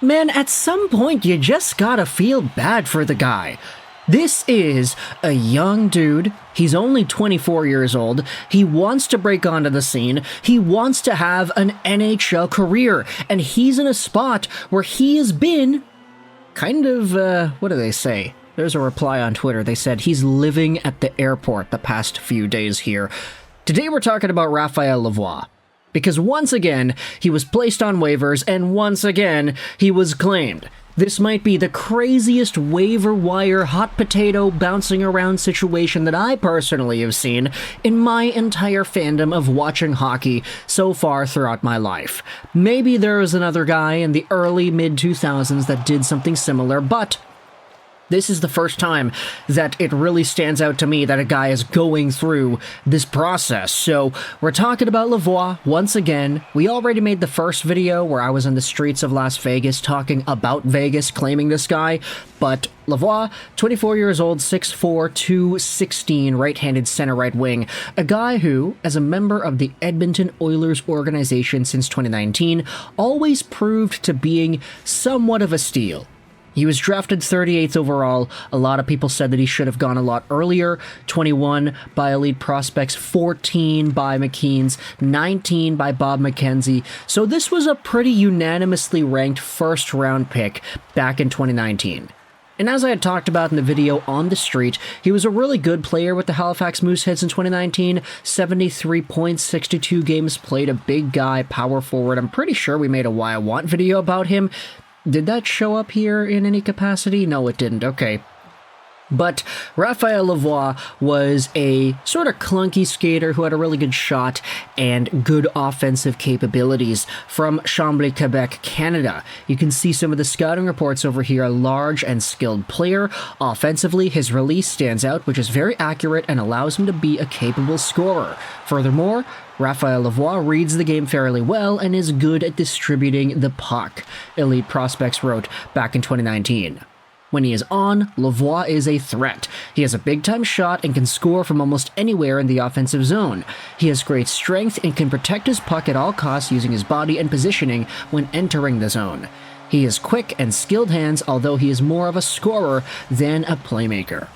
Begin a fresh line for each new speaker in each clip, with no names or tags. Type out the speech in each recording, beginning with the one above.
Man, at some point you just gotta feel bad for the guy. This is a young dude. He's only 24 years old. He wants to break onto the scene. He wants to have an NHL career. And he's in a spot where he has been kind of, what do they say? There's a reply on Twitter. They said he's living at the airport the past few days here. Today we're talking about Raphael Lavoie. Because once again, he was placed on waivers, and once again, he was claimed. This might be the craziest waiver wire hot potato bouncing around situation that I personally have seen in my entire fandom of watching hockey so far throughout my life. Maybe there was another guy in the early mid-2000s that did something similar, but this is the first time that it really stands out to me that a guy is going through this process. So we're talking about Lavoie once again. We already made the first video where I was in the streets of Las Vegas talking about Vegas claiming this guy. But Lavoie, 24 years old, 6'4", 216, right-handed center right wing. A guy who, as a member of the Edmonton Oilers organization since 2019, always proved to being somewhat of a steal. He was drafted 38th overall. A lot of people said that he should have gone a lot earlier. 21 by Elite Prospects, 14 by McKeans, 19 by Bob McKenzie. So this was a pretty unanimously ranked first-round pick back in 2019. And as I had talked about in the video on the street, he was a really good player with the Halifax Mooseheads in 2019. 73 points, 62 games played, a big guy, power forward. I'm pretty sure we made a Why I Want video about him. Did that show up here in any capacity? No, it didn't. Okay. But Raphael Lavoie was a sort of clunky skater who had a really good shot and good offensive capabilities from Chambly, Quebec, Canada. You can see some of the scouting reports over here. A large and skilled player. Offensively, his release stands out, which is very accurate and allows him to be a capable scorer. Furthermore, Raphael Lavoie reads the game fairly well and is good at distributing the puck, Elite Prospects wrote back in 2019. When he is on, Lavoie is a threat. He has a big-time shot and can score from almost anywhere in the offensive zone. He has great strength and can protect his puck at all costs using his body and positioning when entering the zone. He has quick and skilled hands, although he is more of a scorer than a playmaker.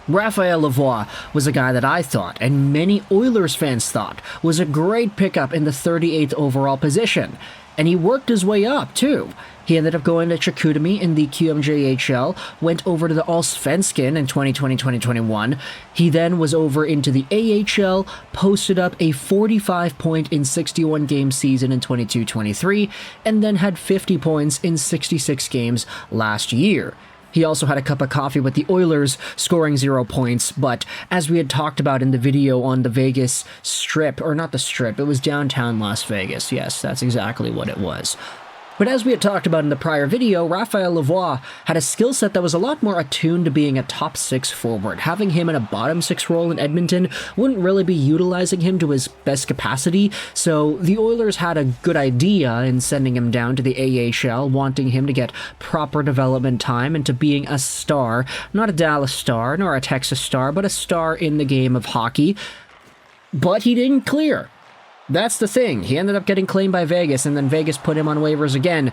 Raphael Lavoie was a guy that I thought, and many Oilers fans thought, was a great pickup in the 38th overall position. And he worked his way up, too. He ended up going to Chicoutimi in the QMJHL, went over to the Allsvenskan in 2020-2021. He then was over into the AHL, posted up a 45-point in 61-game season in 22-23, and then had 50 points in 66 games last year. He also had a cup of coffee with the Oilers, scoring 0 points, but as we had talked about in the video on the Vegas Strip, or not the Strip, it was downtown Las Vegas. Yes, that's exactly what it was. But as we had talked about in the prior video, Raphael Lavoie had a skill set that was a lot more attuned to being a top 6 forward. Having him in a bottom 6 role in Edmonton wouldn't really be utilizing him to his best capacity, so the Oilers had a good idea in sending him down to the AHL, wanting him to get proper development time into being a star, not a Dallas Star, nor a Texas Star, but a star in the game of hockey. But he didn't clear. That's the thing. He ended up getting claimed by Vegas, and then Vegas put him on waivers again.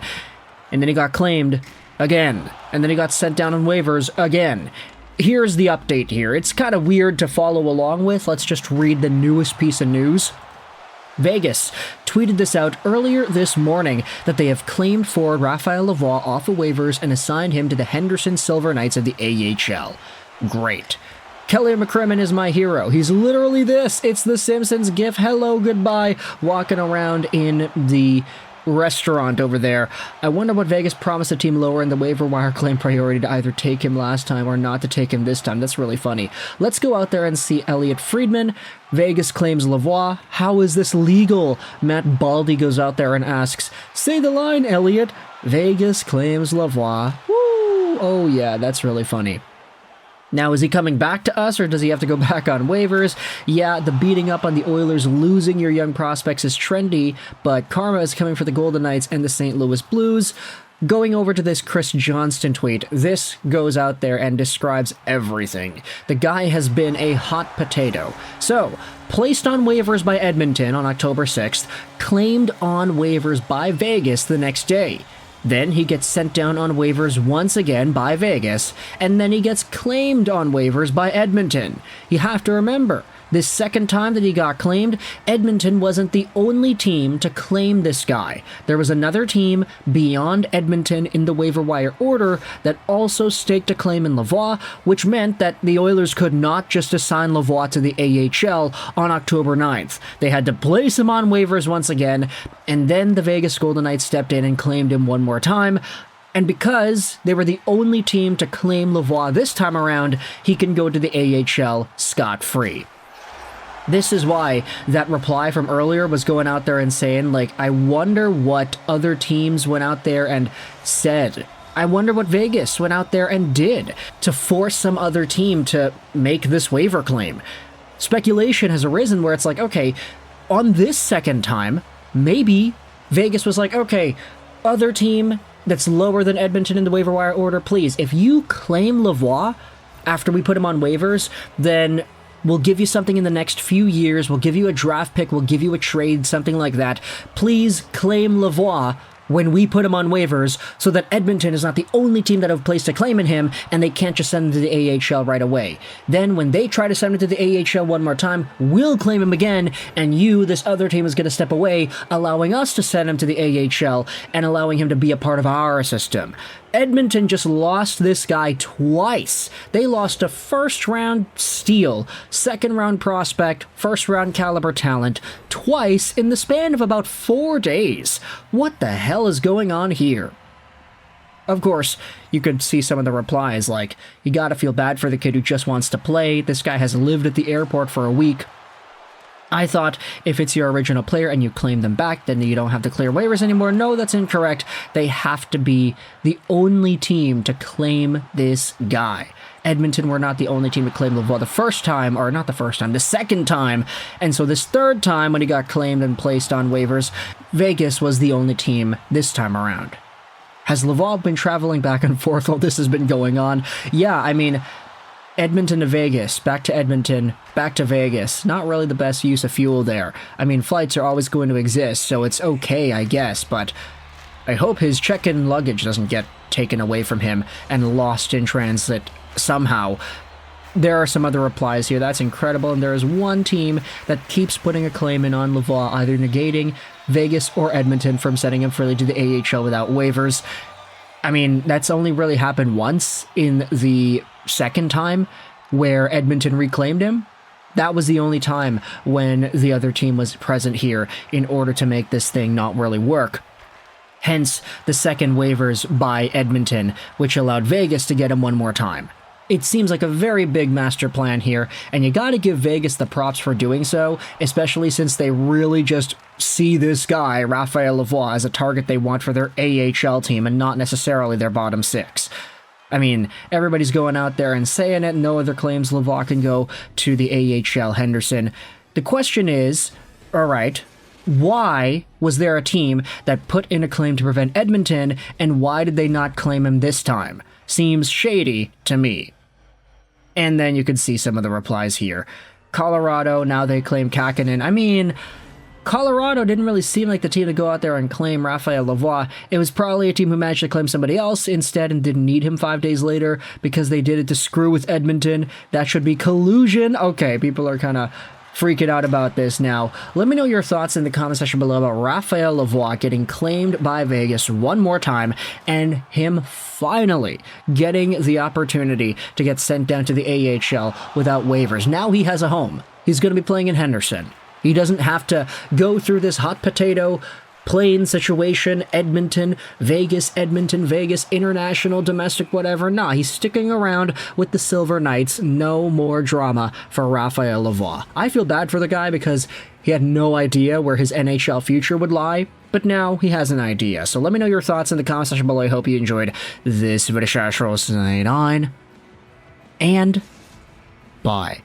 And then he got claimed again. And then he got sent down on waivers again. Here's the update here. It's kind of weird to follow along with. Let's just read the newest piece of news. Vegas tweeted this out earlier this morning that they have claimed forward Raphael Lavoie off of waivers and assigned him to the Henderson Silver Knights of the AHL. Great. Kelly McCrimmon is my hero. He's literally this. It's the Simpsons gif. Hello, goodbye. Walking around in the restaurant over there. I wonder what Vegas promised the team lower in the waiver wire claim priority to either take him last time or not to take him this time. That's really funny. Let's go out there and see Elliot Friedman. Vegas claims Lavoie. How is this legal? Matt Baldy goes out there and asks, say the line, Elliot. Vegas claims Lavoie. Woo! Oh yeah, that's really funny. Now, is he coming back to us, or does he have to go back on waivers? Yeah, the beating up on the Oilers, losing your young prospects is trendy, but karma is coming for the Golden Knights and the St. Louis Blues. Going over to this Chris Johnston tweet, this goes out there and describes everything. The guy has been a hot potato. So, placed on waivers by Edmonton on October 6th, claimed on waivers by Vegas the next day. Then he gets sent down on waivers once again by Vegas, and then he gets claimed on waivers by Edmonton. You have to remember, this second time that he got claimed, Edmonton wasn't the only team to claim this guy. There was another team beyond Edmonton in the waiver wire order that also staked a claim in Lavoie, which meant that the Oilers could not just assign Lavoie to the AHL on October 9th. They had to place him on waivers once again, and then the Vegas Golden Knights stepped in and claimed him one more time. And because they were the only team to claim Lavoie this time around, he can go to the AHL scot-free. This is why that reply from earlier was going out there and saying, like, I wonder what other teams went out there and said. I wonder what Vegas went out there and did to force some other team to make this waiver claim. Speculation has arisen where it's like, okay, on this second time, maybe Vegas was like, okay, other team that's lower than Edmonton in the waiver wire order, please, if you claim Lavoie after we put him on waivers, then we'll give you something in the next few years. We'll give you a draft pick. We'll give you a trade, something like that. Please claim Lavoie when we put him on waivers so that Edmonton is not the only team that have placed a claim in him and they can't just send him to the AHL right away. Then when they try to send him to the AHL one more time, we'll claim him again, and you, this other team, is going to step away, allowing us to send him to the AHL and allowing him to be a part of our system. Edmonton just lost this guy twice. They lost a first-round steal, second-round prospect, first-round caliber talent, twice in the span of about 4 days. What the hell is going on here? Of course, you could see some of the replies like, you gotta feel bad for the kid who just wants to play. This guy has lived at the airport for a week. I thought if it's your original player and you claim them back, then you don't have to clear waivers anymore. No, that's incorrect. They have to be the only team to claim this guy. Edmonton were not the only team to claim Lavoie the first time, or not the first time, the second time. And so this third time when he got claimed and placed on waivers, Vegas was the only team this time around. Has Lavoie been traveling back and forth while this has been going on? Yeah, I mean, Edmonton to Vegas, back to Edmonton, back to Vegas. Not really the best use of fuel there. I mean, flights are always going to exist, so it's okay, I guess, but I hope his check-in luggage doesn't get taken away from him and lost in transit somehow. There are some other replies here. That's incredible, and there is one team that keeps putting a claim in on Lavoie, either negating Vegas or Edmonton from sending him freely to the AHL without waivers. I mean, that's only really happened once in the second time where Edmonton reclaimed him. That was the only time when the other team was present here in order to make this thing not really work. Hence the second waivers by Edmonton, which allowed Vegas to get him one more time. It seems like a very big master plan here, and you gotta give Vegas the props for doing so, especially since they really just see this guy, Raphael Lavoie, as a target they want for their AHL team and not necessarily their bottom six. I mean, everybody's going out there and saying it. No other claims Lavoie can go to the AHL Henderson. The question is, all right, why was there a team that put in a claim to prevent Edmonton, and why did they not claim him this time? Seems shady to me. And then you can see some of the replies here. Colorado, now they claim Catton. I mean, Colorado didn't really seem like the team to go out there and claim Raphael Lavoie. It was probably a team who managed to claim somebody else instead and didn't need him 5 days later because they did it to screw with Edmonton. That should be collusion. Okay, people are kind of freaking out about this now. Let me know your thoughts in the comment section below about Raphael Lavoie getting claimed by Vegas one more time and him finally getting the opportunity to get sent down to the AHL without waivers. Now he has a home. He's going to be playing in Henderson. He doesn't have to go through this hot potato plane situation, Edmonton, Vegas, international, domestic, whatever. Nah, he's sticking around with the Silver Knights. No more drama for Raphael Lavoie. I feel bad for the guy because he had no idea where his NHL future would lie, but now he has an idea. So let me know your thoughts in the comment section below. I hope you enjoyed this video. And bye.